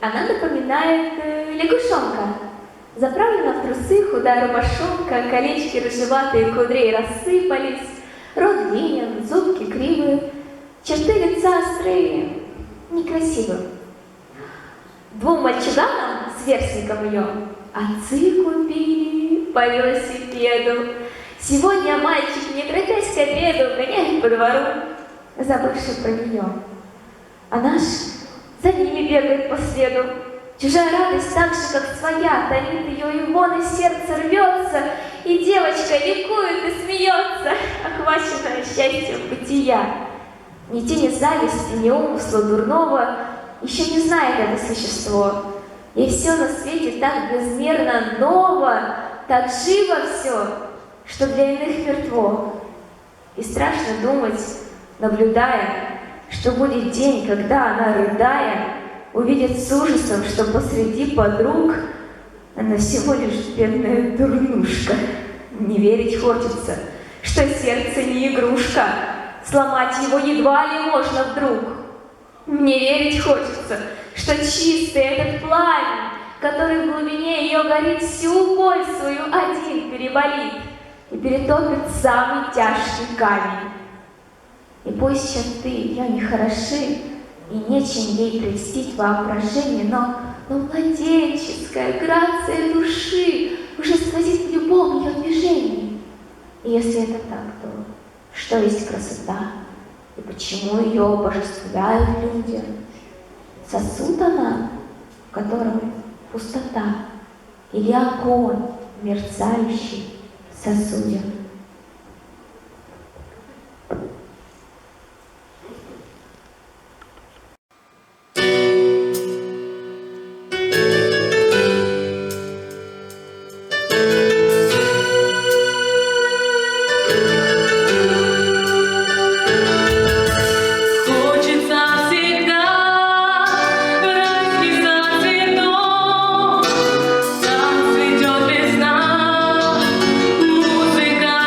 Она напоминает лягушонка. Заправлена в трусы худая рубашонка, колечки рыжеватые кудрей рассыпались, рот длинен, зубки кривые, черты лица острые, некрасивые. Двум мальчуганам, сверстникам ее, отцы купили по велосипеду. Сегодня мальчик, не торопясь к обеду, гоняет по двору, забывший про нее. А наш за ними бегает по следу. Чужая радость так же, как своя, томит ее, и вон из сердца рвется, и девочка ликует и смеется, охваченная счастьем бытия. Ни тени зависти, ни умысла дурного еще не знает это существо. И все на свете так безмерно ново, так живо все, что для иных мертво. И страшно думать, наблюдая, что будет день, когда она, рыдая, увидит с ужасом, что посреди подруг она всего лишь бедная дурнушка. Не верить хочется, что сердце не игрушка, сломать его едва ли можно вдруг. Мне верить хочется, что чистый этот пламень, который в глубине ее горит, всю боль свою один переболит и перетопит самый тяжкий камень. И пусть черты ее не хороши, и нечем ей прельстить воображение, но младенческая грация души уже сквозит в любом ее движении. И если это так, то что есть красота? И почему ее обожествляют люди? Сосуд она, в котором пустота, или огонь, мерцающий в сосуде? Там цветет весна, музыка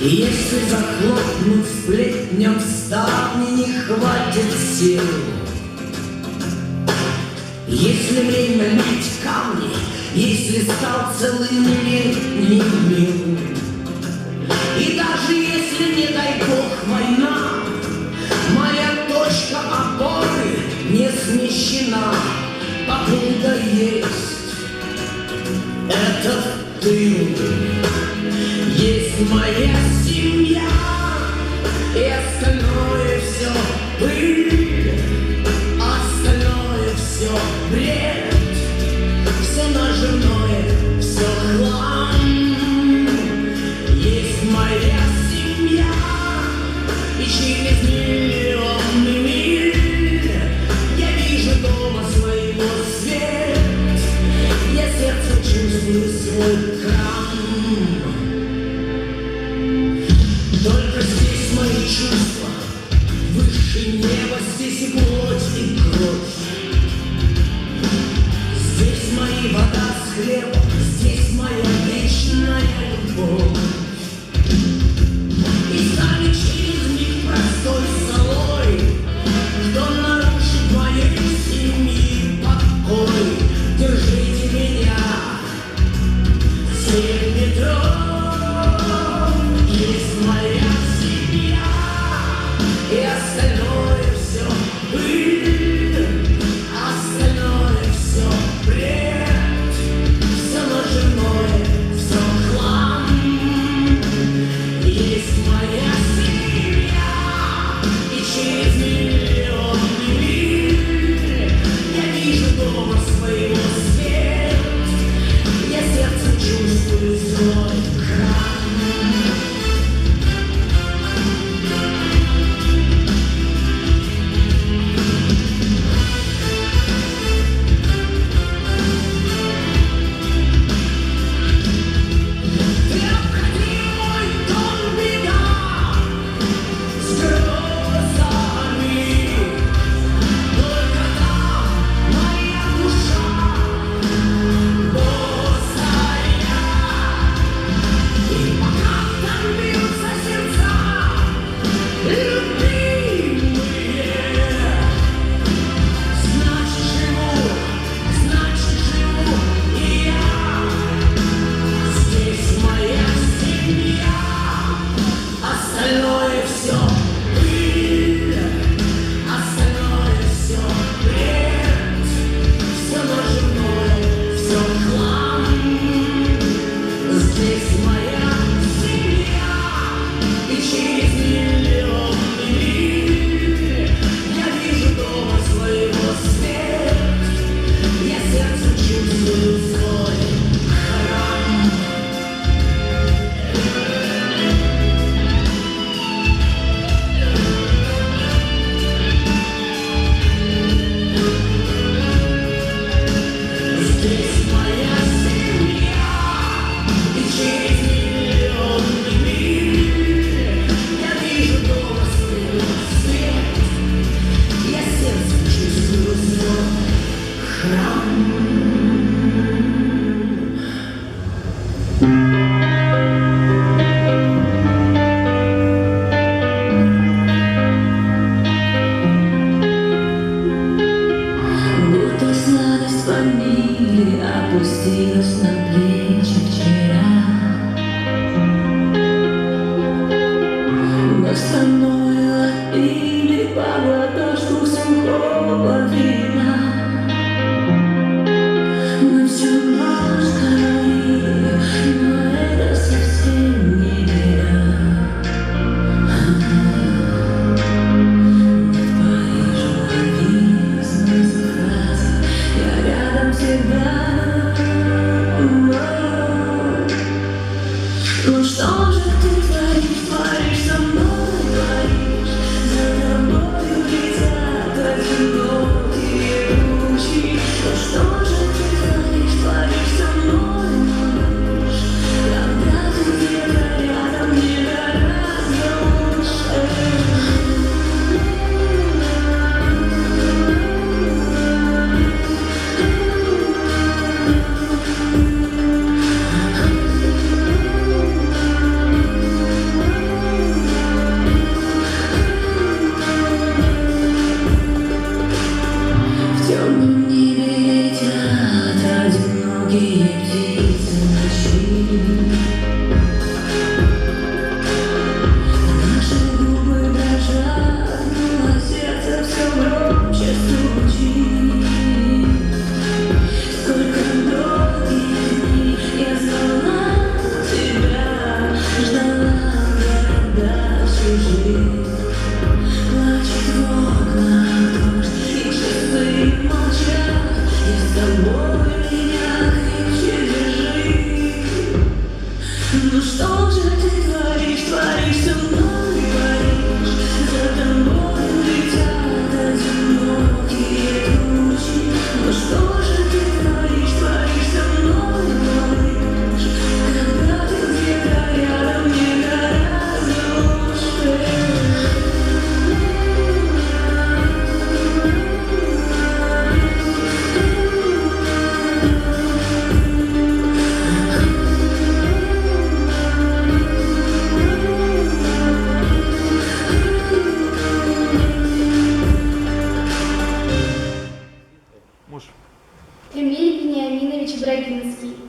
Если захлопнуть сплетням ставни, не хватит сил. Если время лить камни, если стал целым летним мил. И даже если, не дай бог, война, моя точка опоры не смещена, покуда есть этот ты. Есть моя семья, и остальное все пыль, остальное все бред, все наживное, все хлам. Есть моя семья, и через миллионы миль я вижу дома своего свет, я сердцем чувствую свой храм. Только здесь мои чувства выше неба, здесь и плоть, и кровь. Здесь мои вода с хлебом, здесь моя вечная любовь. И сами через них простой солой, кто нарушит моей семьи покой, держите меня, всех метро. Есть моя семья, и остальное все пыль, остальное все бред, все наживное, все хлам. Есть моя семья, и через миллионы миль я вижу дома своего свет, я сердцем чувствую свой храм.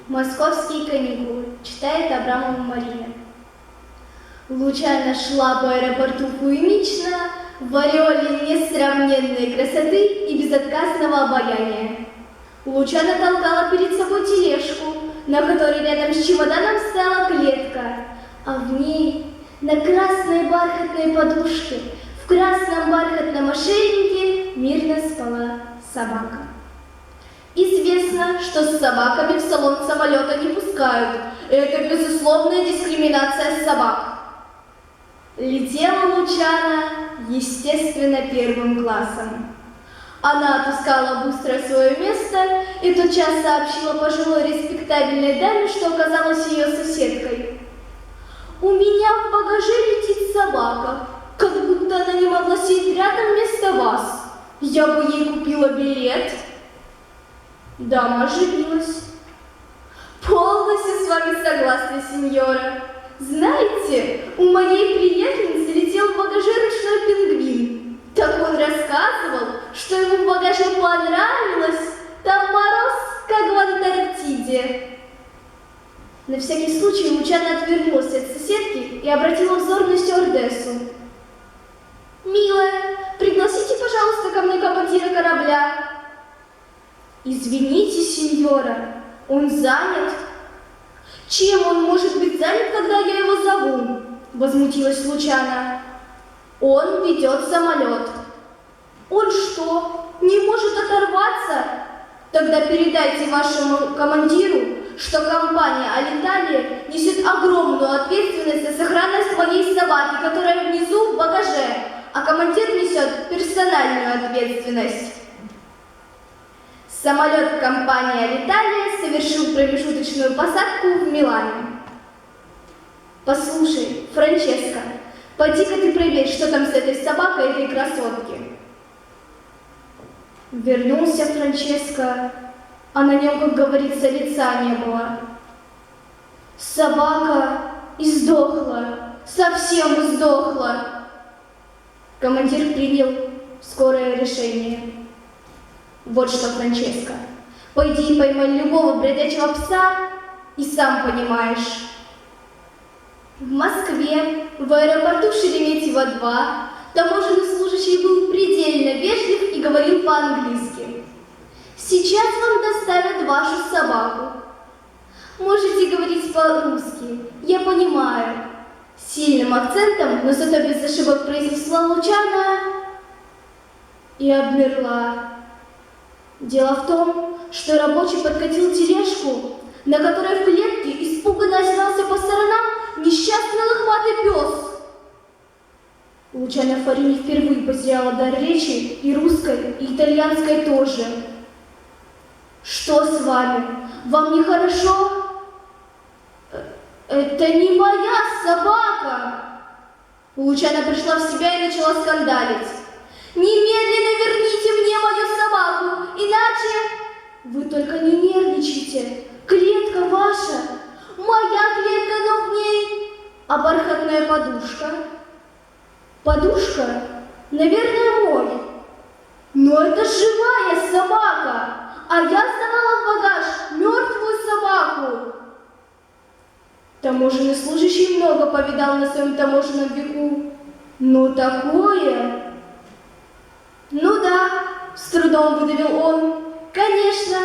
«Московские каникулы», читает Абрамова Мария. Лучана шла по аэропорту фуемично, в ореоле несравненной красоты и безотказного обаяния. Лучана толкала перед собой тележку, на которой рядом с чемоданом стояла клетка, а в ней на красной бархатной подушке, в красном бархатном ошейнике мирно спала собака. Известно, что с собаками в салон самолета не пускают. Это безусловная дискриминация собак. Летела Лучана, естественно, первым классом. Она отыскала быстро свое место и тотчас сообщила пожилой респектабельной даме, что оказалась ее соседкой. «У меня в багаже летит собака, как будто она не могла сидеть рядом вместо вас. Я бы ей купила билет». Дама оживилась. «Полностью с вами согласна, сеньора. Знаете, у моей приятельницы летел в багаже ручной пингвин. Так он рассказывал, что ему в багаже понравилось, там мороз, как в Антарктиде». На всякий случай Лучана отвернулась от соседки и обратила взор на стюардессу. «Милая, пригласите, пожалуйста, ко мне командира корабля». «Извините, сеньора, он занят». «Чем он может быть занят, когда я его зову?» — возмутилась Лучана. «Он ведет самолет». «Он что, не может оторваться?» «Тогда передайте вашему командиру, что компания Алиталия несет огромную ответственность за сохранность моей собаки, которая внизу в багаже, а командир несет персональную ответственность». Самолет компании Алиталия совершил промежуточную посадку в Милане. «Послушай, Франческа, поди-ка ты проверь, что там с этой собакой, этой красотки». Вернулся Франческа, а на нем, как говорится, лица не было. Собака издохла, совсем издохла. Командир принял скорое решение. «Вот что, Франческа, пойди и поймай любого бродячего пса, и сам понимаешь». В Москве, в аэропорту Шереметьево-2, таможенный служащий был предельно вежлив и говорил по-английски. «Сейчас вам доставят вашу собаку. Можете говорить по-русски, я понимаю». Сильным акцентом, но зато без ошибок произнесла Лучана и обмерла. Дело в том, что рабочий подкатил тележку, на которой в клетке испуганно озирался по сторонам несчастный лохматый пес. Лучана Фарини впервые потеряла дар речи, и русской, и итальянской тоже. «Что с вами? Вам нехорошо?» «Это не моя собака!» Лучана пришла в себя и начала скандалить. «Немедленно верните мне мою собаку, иначе...» «Вы только не нервничайте, клетка ваша, моя клетка, но в ней...» «А бархатная подушка?» «Подушка? Наверное, мой. Но это живая собака, а я сдавала в багаж мертвую собаку». Таможенный служащий много повидал на своем таможенном веку, но такое... «Ну да», — с трудом выдавил он, — «конечно,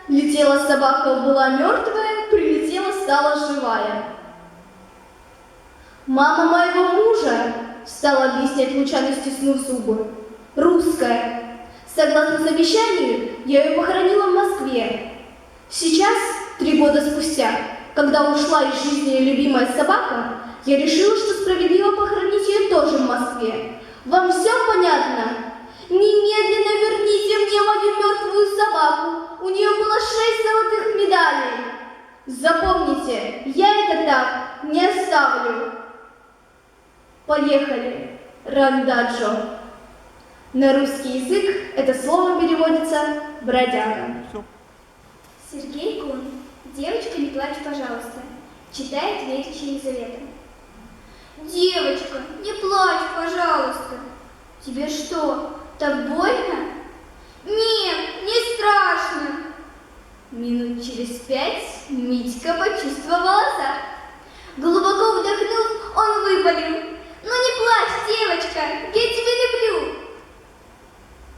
летела собака, была мертвая, прилетела, стала живая». «Мама моего мужа», — стала объяснять Лучана, стиснув зубы, — «русская. Согласно завещанию, я ее похоронила в Москве. Сейчас, 3 года спустя, когда ушла из жизни любимая собака, я решила, что справедливо похоронить ее тоже в Москве. Вам все понятно? Немедленно верните мне мою мертвую собаку. У нее было 6 золотых медалей. Запомните, я это так не оставлю». Поехали, Рандаджо. На русский язык это слово переводится «бродяга». Сергей Кун. «Девочка, не плачь, пожалуйста», читает Веричья Елизавета. «Девочка, не плачь, пожалуйста. Тебе что, так больно?» «Нет, не страшно». Минут через 5 Митька почувствовал азарт. Глубоко вдохнув, он выпалил: «Ну не плачь, девочка, я тебя люблю!»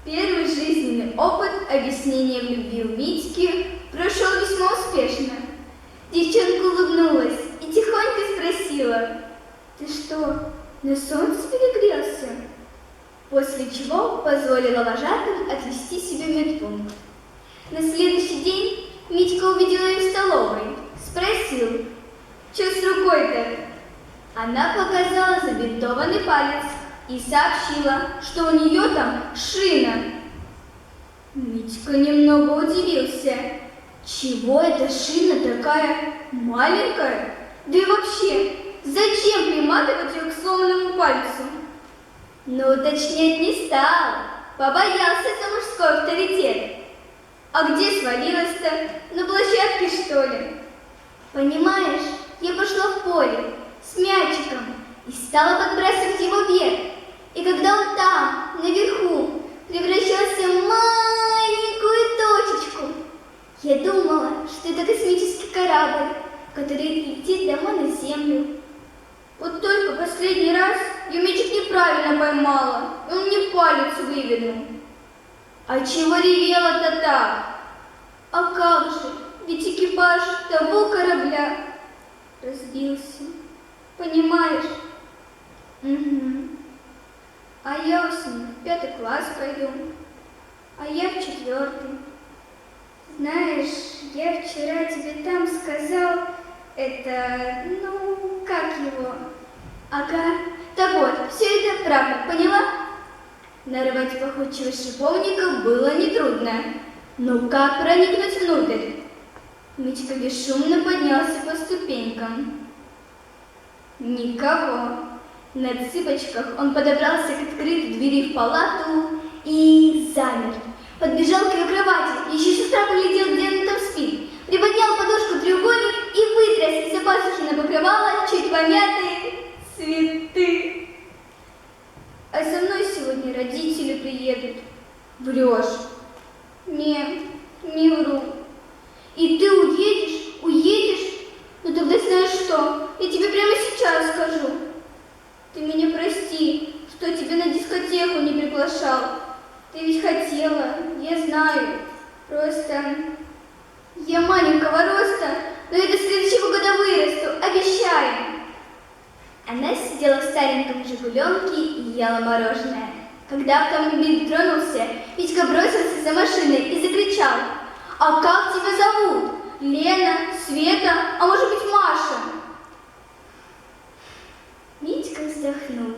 Первый жизненный опыт объяснения в любви у Митьки прошел весьма успешно. Девчонка улыбнулась и тихонько спросила: «Ты что, на солнце перегрелся?» После чего позволила вожатым отвезти себя в медпункт. На следующий день Митька увидел ее в столовой, спросил: «Что с рукой-то?» Она показала забинтованный палец и сообщила, что у нее там шина. Митька немного удивился. Чего эта шина такая маленькая? Да и вообще, зачем приматывать ее к сломанному пальцу? Но уточнять не стал, побоялся за мужской авторитет. А где свалилась-то? На площадке, что ли? Понимаешь, я пошла в поле с мячиком и стала подбрасывать его вверх. И когда он там, наверху, превращался в маленькую точечку, я думала, что это космический корабль, который летит домой на Землю. Вот только последний раз я мячик неправильно поймала, и он мне палец вывернул. А чего ревела-то так? А как же, ведь экипаж того корабля разбился. Понимаешь? Угу. А я осенью в 5 класс пойду, а я в 4. Знаешь, я вчера тебе там сказал, как его? Ага, так вот, все это правда, поняла? Нарвать пахучего шиповника было нетрудно, но как проникнуть внутрь? Митька бесшумно поднялся по ступенькам. Никого. На цыпочках он подобрался к открытой двери в палату и замер. Подбежал к ее кровати, еще с утра поглядел, где она там спит, приподнял подушку треугольник и вытряс из-за пасухи на покрывало чуть помятые цветы. А со мной сегодня родители приедут. Врешь. Нет, не вру. И ты уедешь? Уедешь? Ну тогда знаешь что, я тебе прямо сейчас скажу. Ты меня прости, что тебя на дискотеку не приглашал. Ты ведь хотела, я знаю. Просто я маленького роста, но я до следующего года вырасту, обещаю. Она сидела в стареньком «Жигуленке» и ела мороженое. Когда автомобиль тронулся, Витька бросился за машиной и закричал: «А как тебя зовут? Лена, Света, а может быть Маша?» Митька вздохнул,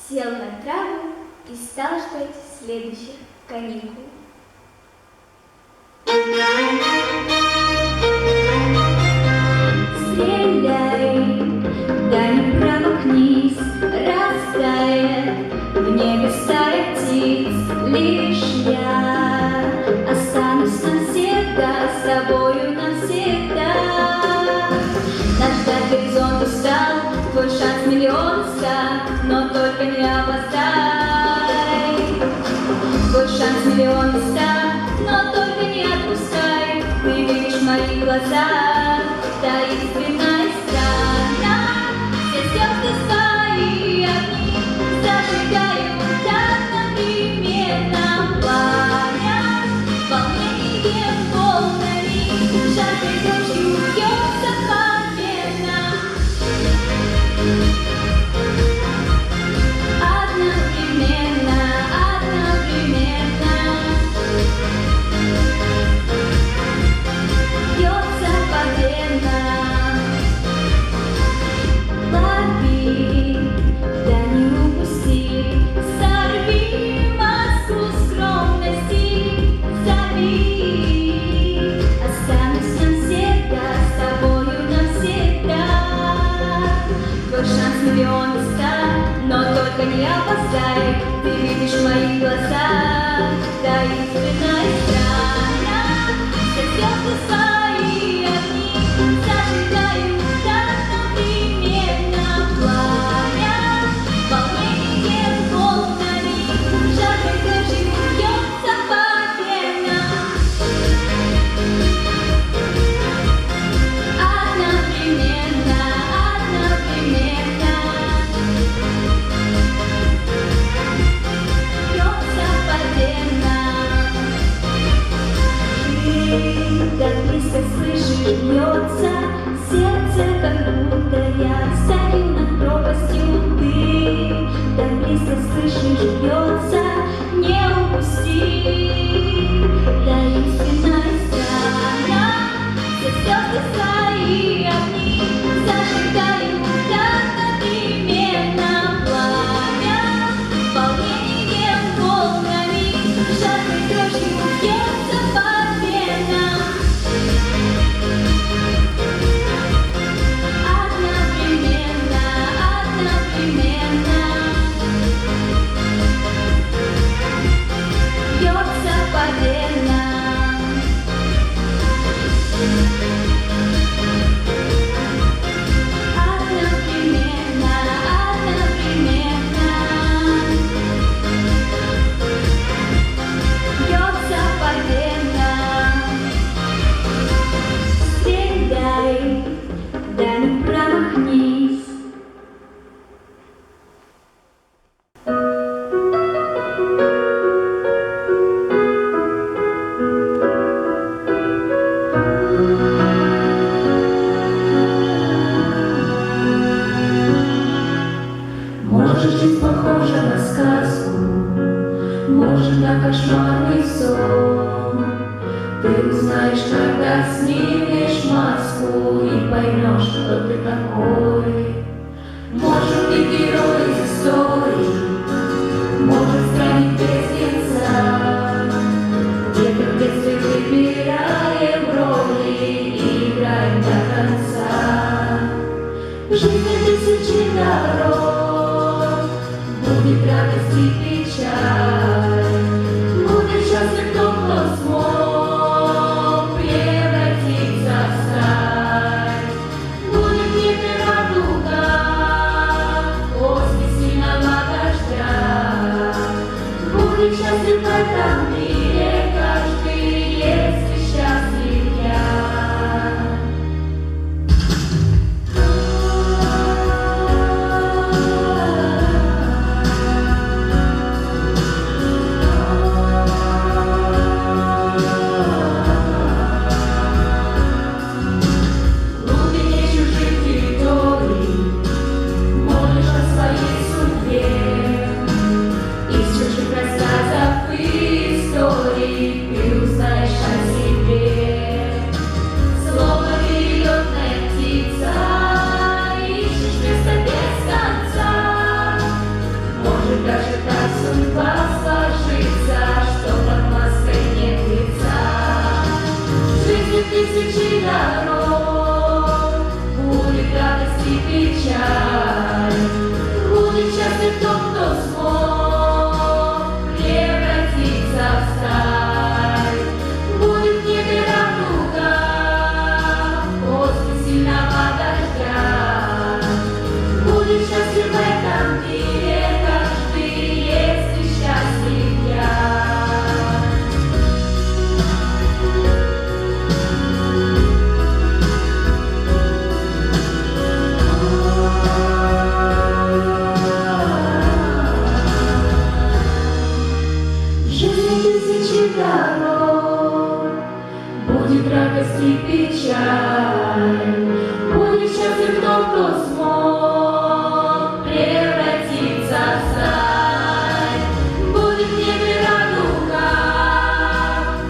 сел на траву и стал ждать следующих каникул. Стреляй, да не промахнись, растает в небе стая птиц. Лишь я останусь навсегда с тобою навсегда. Наш ждать горизонт устал, твой шанс миллион ста, но только не опоздай. Твой шанс миллион ста, но только не отпускай. Ты видишь мои глаза, таинственная страна. Все звезды свои огни зажигаем так на переменном пламя. Волнением волнами, жаркой дрожью бьется победа. Одновременно, одновременно бьется победа. Лови, да не упусти, сорви маску скромности, зови. Останусь навсегда с тобою навсегда. Твой шанс миллион ста, но только не опоздай. Ты видишь в моих глазах таинственная страна. Все звезды свои огни зажигают так одновременно пламя. Волнением волнами, жаркой дрожью бьется победа. на кошмарный сон. Ты узнаешь, когда снимешь маску и поймешь, кто ты такой. Может, ты герой из истории, может, странник без конца. Где-то в детстве выбираем роли и играем до конца. Жизнь тысячи дорог, будет радость и печаль. Будет счастлив тот, кто смог превратиться в сталь. Будет в небе радуга после сильного дождя. Будет счастлив в этом мире каждый, если счастлив я. Даже так судьба сложится, что под маской нет лица. В жизни тысячи дорог, будет радость и печаль. Будет счастлив тот, кто смог превратиться в сталь. Будет в небе радуга после сильного дождя. Будет счастлив в этом мире каждый, если счастлив я. В жизни тысячи дорог, будет радость и печаль. Будет счастлив тот, кто смог превратиться в сталь. Будет в небе радуга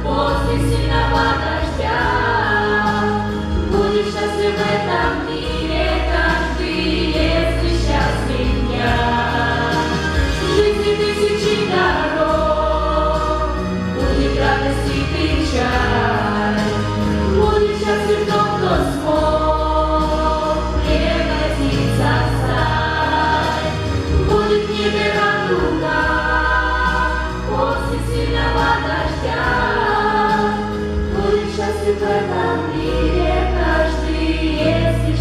после сильного дождя. Будет счастлив в этом мире каждый, если счастлив я. В жизни тысячи дорог, будет радость и печаль. Будет счастлив тот, кто смог превратиться в сталь. Будет в небе радуга после сильного дождя. Будет счастлив в этом мире каждый, если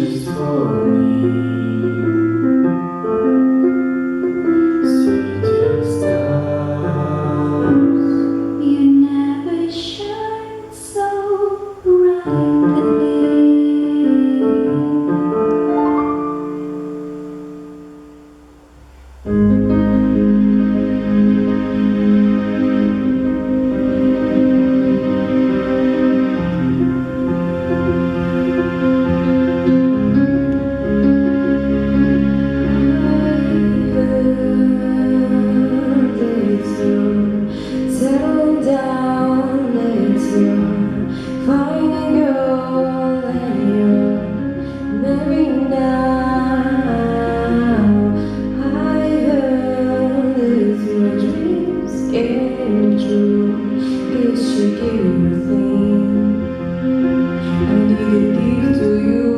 just for me. Sweet stars, You never shine so brightly. settle down, let's go. Find a girl and you're married now. I heard that your dreams came true. Guess she gave everything I didn't give to you.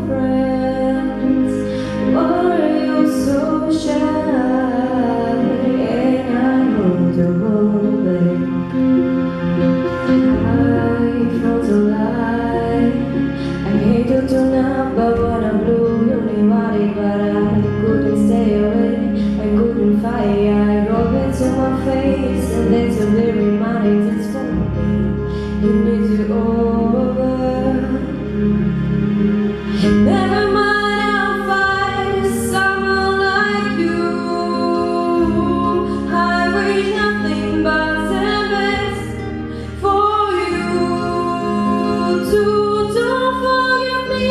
Friends, why are you so shy? But when I'm blue, you only wanted, but I couldn't stay away. I couldn't fight. I wrote it to my face, and that's a very reminder it's for me. You need to over. Never mind, I'll find someone like you. I wish nothing but the best for you too. Don't forget me.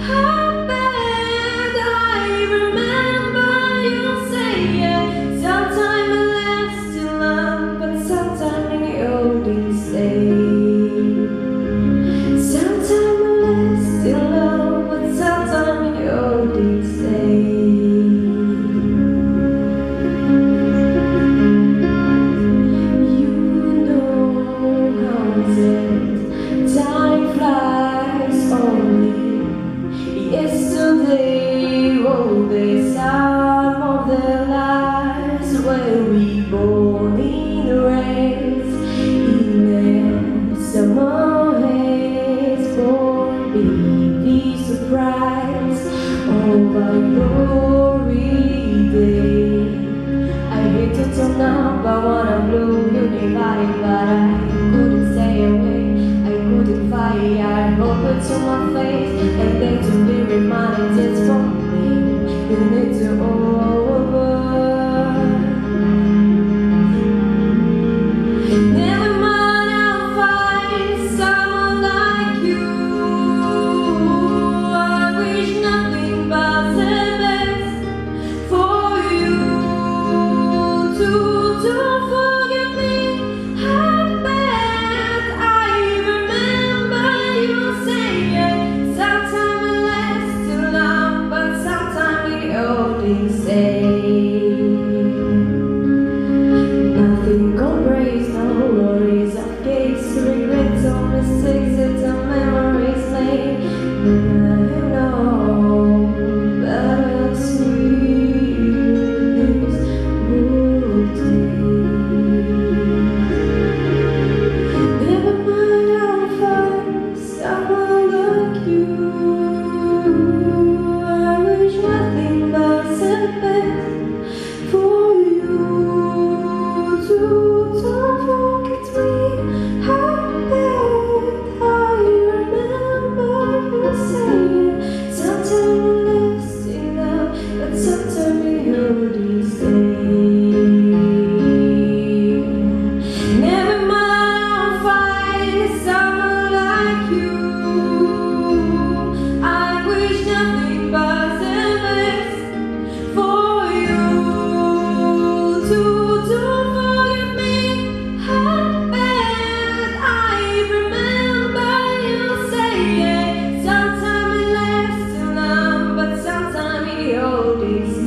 How bad I remember you saying sometime it lasts in love, but sometime in the olden days. Sometime it lasts in love, but sometime in the olden days. You know how it is. Time flies only. Yesterday, oh, there's some of the lives where we born in the rains. In the summer haze, born be surprised of our glory day. I hate to turn up, I wanna blow you divided, but I couldn't stay away. I couldn't fight, I hope it to my face, and then to be reminded it's for me. You need to over. Never mind, I'll find someone like you. I wish nothing but the best for you too. Don't forget me. How bad I remember you saying sometime it lasts too long, but sometime the olden days. Nothing gonna break, no worries, updates, regrets, or mistakes, it's a memories made. You know better sweetness will never mind, I'll find someone like you. I wish nothing but the best for you too. Don't forget me. How bad I remember you saying sometime it lasts in love, but sometime it oldies days. Never mind, I'll find someone like you. I wish nothing but the best for you too. Don't forget me. How bad I remember you saying sometime it lasts too long, but sometime it oldies